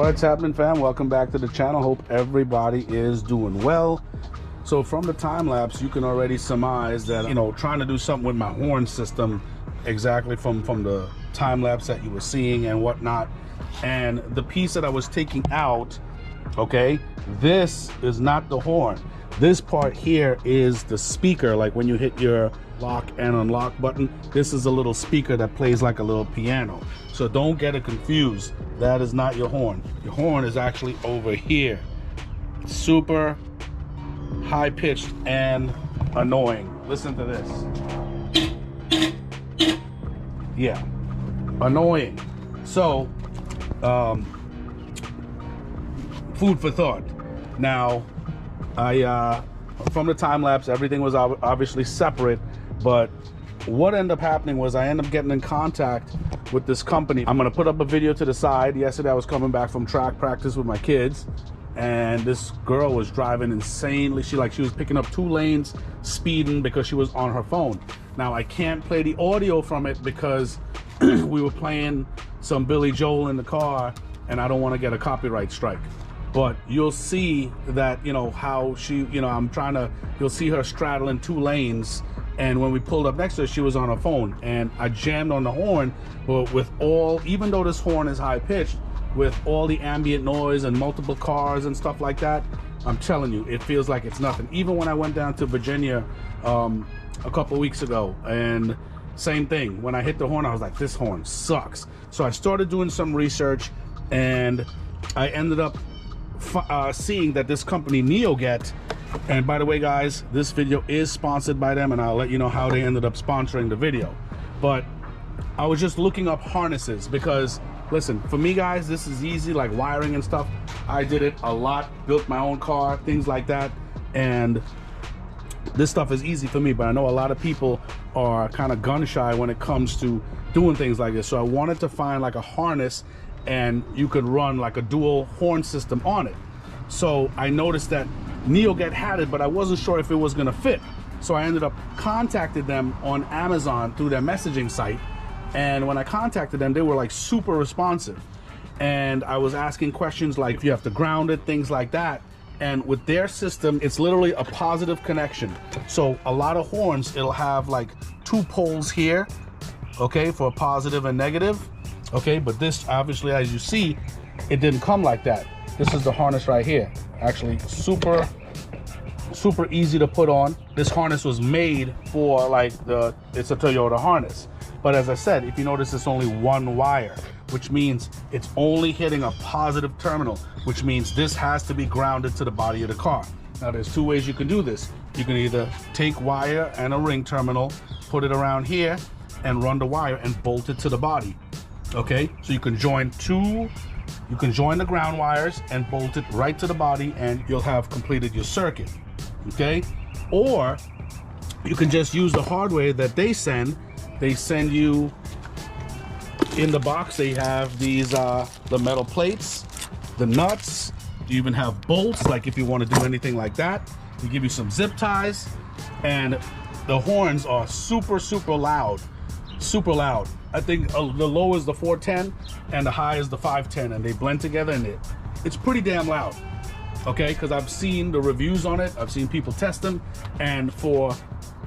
What's happening, fam? Welcome back to the channel. Hope everybody is doing well. So from the time lapse, you can already surmise that, trying to do something with my horn system exactly from the time lapse that you were seeing and whatnot. And the piece that I was taking out, okay, this is not the horn. This part here is the speaker. Like when you hit your lock and unlock button, this is a little speaker that plays like a little piano. So don't get it confused. That is not your horn. Your horn is actually over here. Super high pitched and annoying. Listen to this. Yeah, annoying. So food for thought. Now from the time lapse, everything was obviously separate, but what ended up happening was I ended up getting in contact with this company. I'm gonna put up a video to the side. Yesterday I was coming back from track practice with my kids, and this girl was driving insanely. She was picking up 2 lanes, speeding because she was on her phone. Now I can't play the audio from it because we were playing some Billy Joel in the car, and I don't want to get a copyright strike. But you'll see that, how she, you'll see her straddling 2 lanes. And when we pulled up next to her, she was on her phone, and I jammed on the horn. But even though this horn is high pitched, with all the ambient noise and multiple cars and stuff like that, I'm telling you, it feels like it's nothing. Even when I went down to Virginia a couple weeks ago, and same thing, when I hit the horn, I was like, this horn sucks. So I started doing some research, and I ended up seeing that this company Neoget, and by the way guys, this video is sponsored by them, and I'll let you know how they ended up sponsoring the video. But I was just looking up harnesses because, listen, for me guys, this is easy, like wiring and stuff. I did it a lot, built my own car, things like that, and this stuff is easy for me. But I know a lot of people are kind of gun shy when it comes to doing things like this. So I wanted to find like a harness, and you could run like a dual horn system on it. So I noticed that Neoget had it, but I wasn't sure if it was gonna fit. So I ended up contacting them on Amazon through their messaging site. And when I contacted them, they were like super responsive. And I was asking questions like if you have to ground it, things like that. And with their system, it's literally a positive connection. So a lot of horns, it'll have like 2 poles here, okay, for a positive and negative. Okay, but this, obviously, as you see, it didn't come like that. This is the harness right here. Actually, super easy to put on. This harness was made for it's a Toyota harness. But as I said, if you notice, it's only 1 wire, which means it's only hitting a positive terminal, which means this has to be grounded to the body of the car. Now, there's 2 ways you can do this. You can either take wire and a ring terminal, put it around here, and run the wire and bolt it to the body. Okay, so you can join the ground wires and bolt it right to the body, and you'll have completed your circuit. Okay, or you can just use the hardware that they send. They send you in the box. They have these the metal plates, the nuts. You even have bolts, like if you want to do anything like that. They give you some zip ties, and the horns are super loud. Super loud. I think the low is the 410 and the high is the 510, and they blend together, and it's pretty damn loud. Okay, because I've seen the reviews on it, I've seen people test them, and for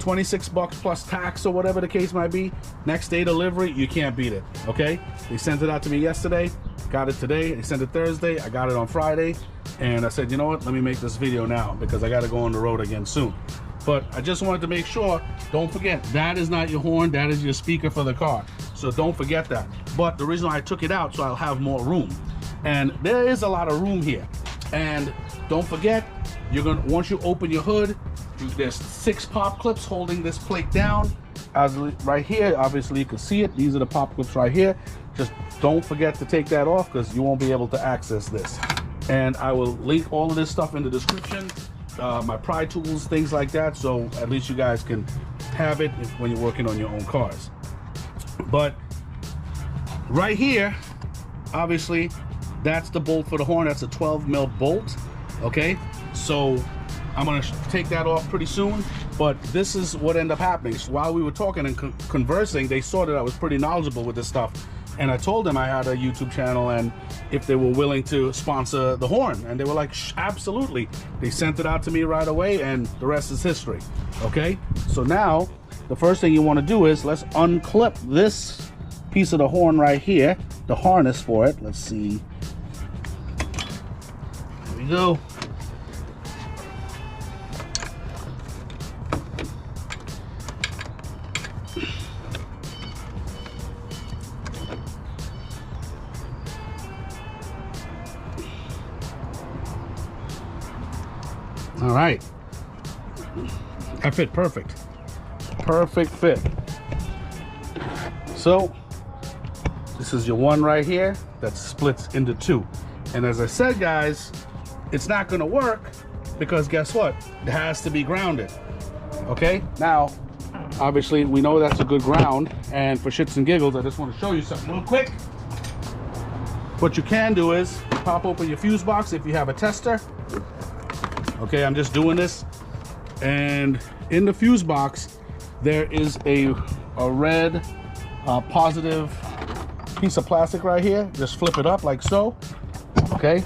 26 bucks plus tax or whatever the case might be, next day delivery, you can't beat it. Okay, they sent it out to me yesterday, got it today. They sent it Thursday, I got it on Friday, and I said, you know what, let me make this video now because I got to go on the road again soon. But I just wanted to make sure, don't forget, that is not your horn, that is your speaker for the car. So don't forget that. But the reason I took it out, so I'll have more room. And there is a lot of room here. And don't forget, once you open your hood, there's 6 pop clips holding this plate down. As right here, obviously you can see it. These are the pop clips right here. Just don't forget to take that off because you won't be able to access this. And I will link all of this stuff in the description. My pry tools, things like that, so at least you guys can have it when you're working on your own cars. But right here, obviously, that's the bolt for the horn. That's a 12 mil bolt. Okay, so I'm gonna take that off pretty soon. But this is what ended up happening. So while we were talking and conversing, they saw that I was pretty knowledgeable with this stuff. and I told them I had a YouTube channel and if they were willing to sponsor the horn, and they were like, absolutely. They sent it out to me right away, and the rest is history. Okay, so now the first thing you want to do is let's unclip this piece of the horn right here, the harness for it. Let's see. There we go. All right, that fit perfect. Perfect fit. So this is your one right here that splits into two. And as I said, guys, it's not gonna work because guess what? It has to be grounded. Okay, now obviously we know that's a good ground, and for shits and giggles, I just want to show you something real quick. What you can do is pop open your fuse box if you have a tester. Okay, I'm just doing this, and in the fuse box there is a red positive piece of plastic right here. Just flip it up like so. Okay,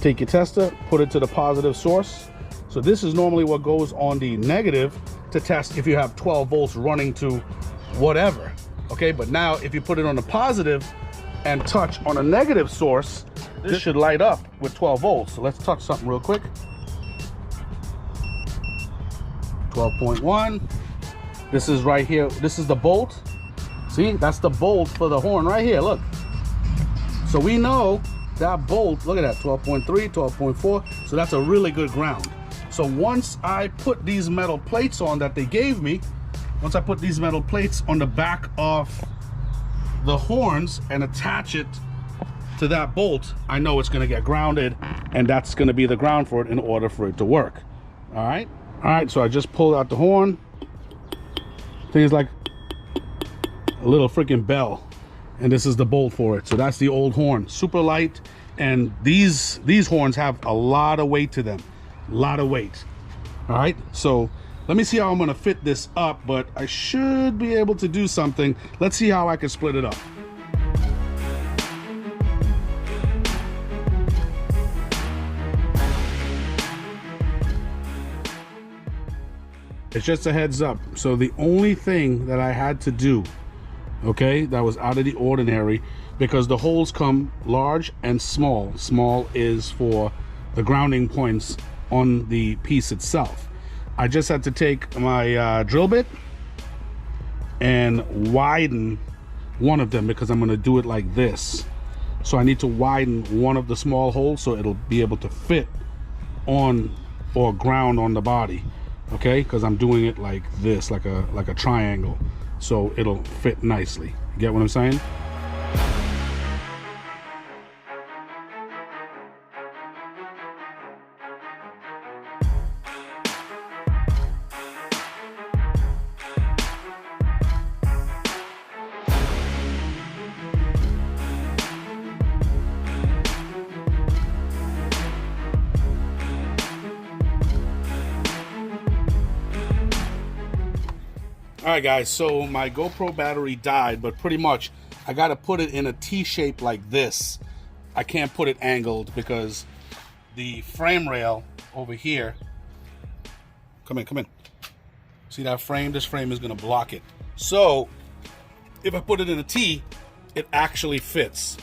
take your tester, put it to the positive source. So this is normally what goes on the negative to test if you have 12 volts running to whatever. Okay, but now if you put it on the positive and touch on a negative source, this should light up with 12 volts. So let's touch something real quick. 12.1. This is right here. This is the bolt. See, that's the bolt for the horn right here. Look. So we know that bolt, look at that, 12.3, 12.4. So that's a really good ground. So once I put these metal plates on that they gave me, once I put these metal plates on the back of the horns and attach it to that bolt, I know it's going to get grounded, and that's going to be the ground for it in order for it to work. All right, so I just pulled out the horn. Things like a little freaking bell, and this is the bolt for it. So that's the old horn, super light, and these horns have a lot of weight to them, a lot of weight. All right, so let me see how I'm going to fit this up, but I should be able to do something. Let's see how I can split it up. It's just a heads up. So the only thing that I had to do, okay, that was out of the ordinary, because the holes come large and small. Small is for the grounding points on the piece itself. I just had to take my drill bit and widen one of them because I'm going to do it like this. So I need to widen one of the small holes so it'll be able to fit on or ground on the body. Okay, because I'm doing it like this, like a triangle, so it'll fit nicely. You get what I'm saying? All right, guys, so my GoPro battery died, but pretty much I got to put it in a T shape like this. I can't put it angled because the frame rail over here, come in. See that frame? This frame is going to block it. So if I put it in a T, it actually fits.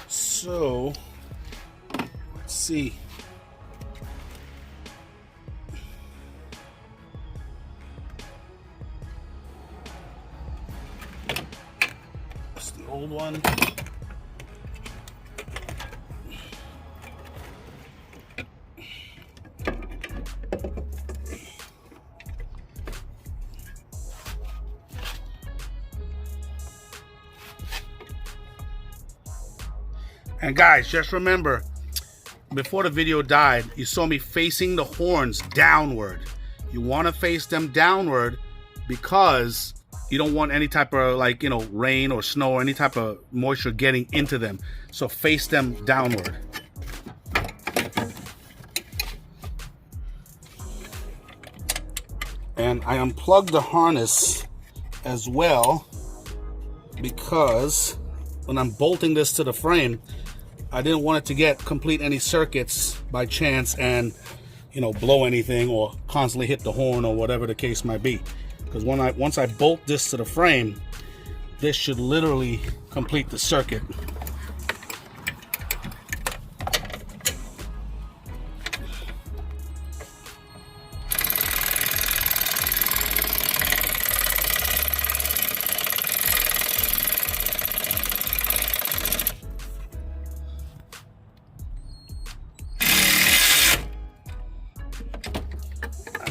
So let's see. Old one. And guys, just remember, before the video died, you saw me facing the horns downward. You want to face them downward because you don't want any type of, like, you know, rain or snow or any type of moisture getting into them. So face them downward. And I unplugged the harness as well because when I'm bolting this to the frame, I didn't want it to get complete any circuits by chance and, you know, blow anything or constantly hit the horn or whatever the case might be. Because once I bolt this to the frame, this should literally complete the circuit.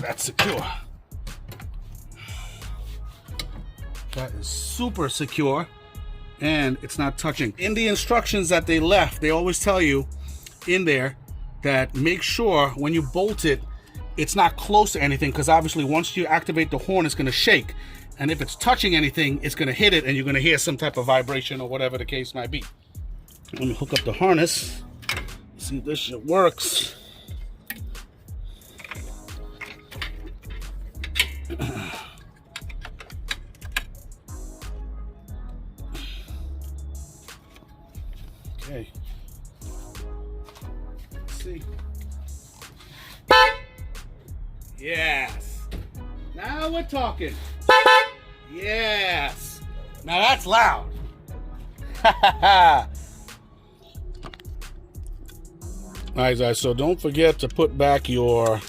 That's secure. That is super secure, and it's not touching. In the instructions that they left, they always tell you in there that make sure when you bolt it, it's not close to anything, because obviously once you activate the horn, it's going to shake, and if it's touching anything, it's going to hit it and you're going to hear some type of vibration or whatever the case might be. Let me hook up the harness, see if this shit works. Okay. Let's see. Yes. Now we're talking. Yes. Now that's loud. Alright guys, so don't forget to put back your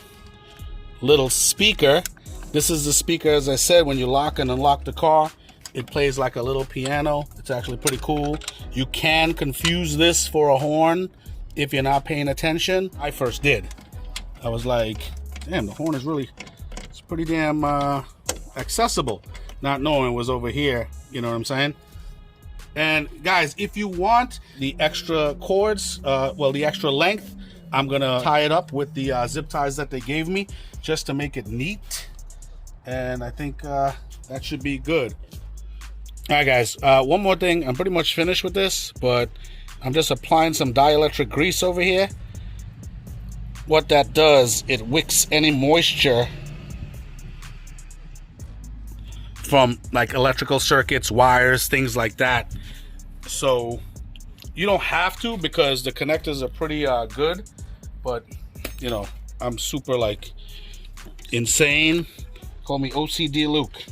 little speaker. This is the speaker, as I said, when you lock and unlock the car, it plays like a little piano. It's actually pretty cool. You can confuse this for a horn if you're not paying attention. I first did. I was like, damn, the horn is really, it's pretty damn accessible. Not knowing it was over here, you know what I'm saying? And guys, if you want the extra cords, the extra length, I'm gonna tie it up with the zip ties that they gave me just to make it neat. And I think that should be good. All right guys, one more thing. I'm pretty much finished with this, but I'm just applying some dielectric grease over here. What that does, it wicks any moisture from like electrical circuits, wires, things like that. So you don't have to, because the connectors are pretty good, but you know, I'm super like insane. Call me OCD Luke.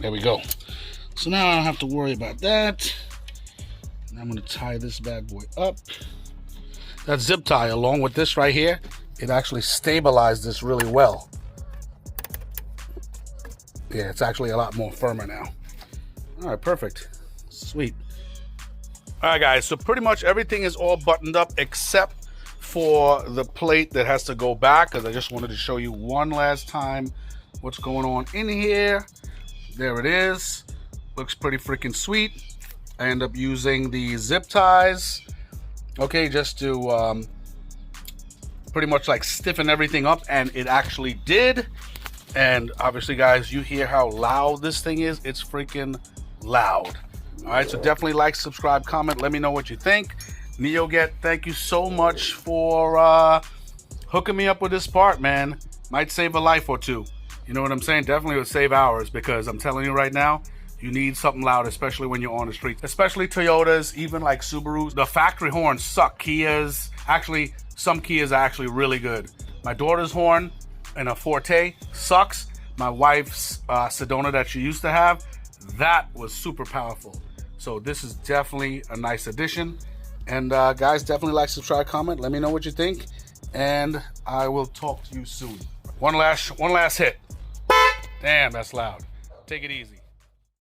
There we go. So now I don't have to worry about that. And I'm going to tie this bad boy up. That zip tie, along with this right here, it actually stabilized this really well. Yeah, it's actually a lot more firmer now. All right, perfect. Sweet. All right, guys, so pretty much everything is all buttoned up except for the plate that has to go back, because I just wanted to show you one last time what's going on in here. There it is. Looks pretty freaking sweet. I end up using the zip ties, okay, just to pretty much like stiffen everything up, and it actually did. And obviously, guys, you hear how loud this thing is. It's freaking loud. All right, so definitely like, subscribe, comment. Let me know what you think. Neoget, thank you so much for hooking me up with this part, man. Might save a life or two. You know what I'm saying? Definitely would save hours, because I'm telling you right now, you need something loud, especially when you're on the street. Especially Toyotas, even like Subarus. The factory horns suck. Kias, actually, some Kias are actually really good. My daughter's horn and a Forte sucks. My wife's Sedona that she used to have, that was super powerful. So this is definitely a nice addition. And guys, definitely like, subscribe, comment. Let me know what you think, and I will talk to you soon. One last hit. Damn, that's loud. Take it easy.